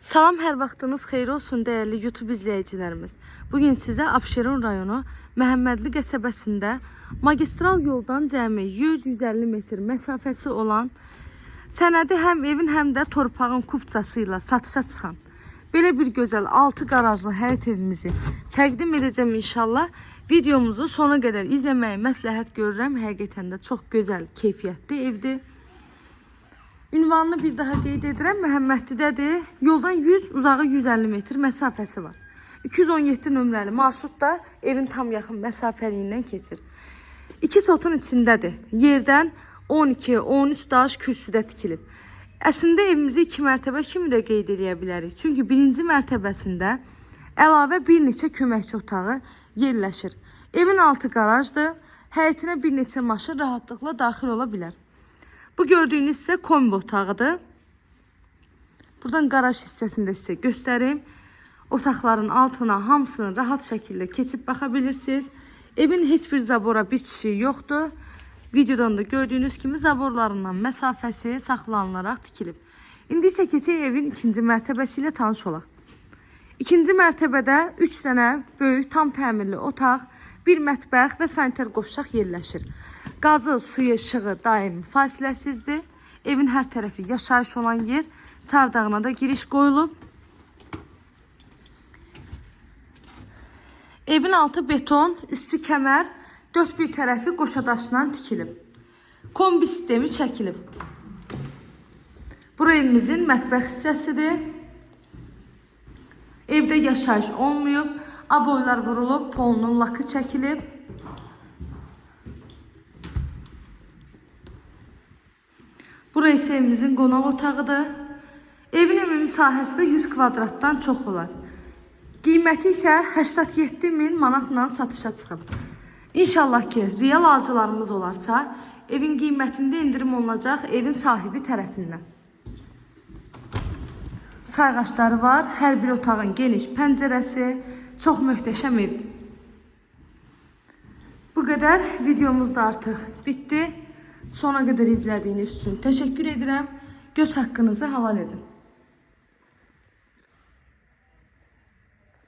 Salam, hər vaxtınız xeyir olsun değerli YouTube izleyicilerimiz. Bugün size Abşeron rayonu Məhəmmədli qəsəbəsində magistral yoldan cəmi 100-150 metr məsafəsi olan sənədi həm evin həm də torpağın kupçası ilə satışa çıxan belə bir gözəl 6 qarajlı həyət evimizi təqdim edəcəm inşallah. Videomuzu sona qədər izləməyi məsləhət görürəm. Həqiqətən də çox gözəl, keyfiyyətli evdir. Ünvanını bir daha qeyd edirəm. Məhəmməddidədir. Yoldan 100, uzağı 150 metr məsafəsi var. 217 nömrəli marşrut da evin tam yaxın məsafəliyindən keçir. 2 sotun içindədir. Yerdən 12-13 daş kürsüdə tikilib. Əslində evimizi 2 mərtəbə kimi də qeyd edə bilərik. Çünki birinci mərtəbəsində əlavə bir neçə köməkçi otağı yerləşir. Evin altı qarajdır. Həyətinə bir neçə maşın rahatlıqla daxil ola bilər. Bu gördüyünüz ise kombi otağıdır. Buradan garaj hissəsində sizə göstəreyim. Otaqların altına hamısını rahat şəkildə keçib baxa bilirsiniz. Evin heç bir zabora bitişi yoxdur. Videodan da gördüyünüz kimi zaborlarından məsafəsi saxlanılaraq tikilib. İndi isə keçək evin ikinci mərtəbəsi ilə tanış olaq. İkinci mərtəbədə 3 dənə böyük tam təmirli otaq, bir mətbəx və sanitar qovşaq yerləşir. Qazı, suyu, işığı daim fasiləsizdir. Evin hər tərəfi yaşayış olan yer. Çardağına da giriş qoyulub. Evin altı beton, üstü kəmər, dörd bir tərəfi qoşadaşla tikilib. Kombi sistemi çəkilib. Bura evimizin mətbəx hissəsidir. Evdə yaşayış olmayıb. Aboylar vurulub, polunun lakı çəkilib. Burası ise evimizin qonaq otağıdır. Evin ümumi sahəsi də 100 kvadratdan çox olar. Qiyməti isə 87.000 manatla satışa çıxıb. İnşallah ki, real alıcılarımız olarsa, evin qiymətində indirim olunacaq evin sahibi tərəfindən. Sayğaçları var, hər bir otağın geniş pəncərəsi, çox möhtəşəm evdir. Bu qədər videomuz da artıq bitdi. Sona qədər izlədiyiniz üçün təşəkkür edirəm. Göz haqqınızı halal edin.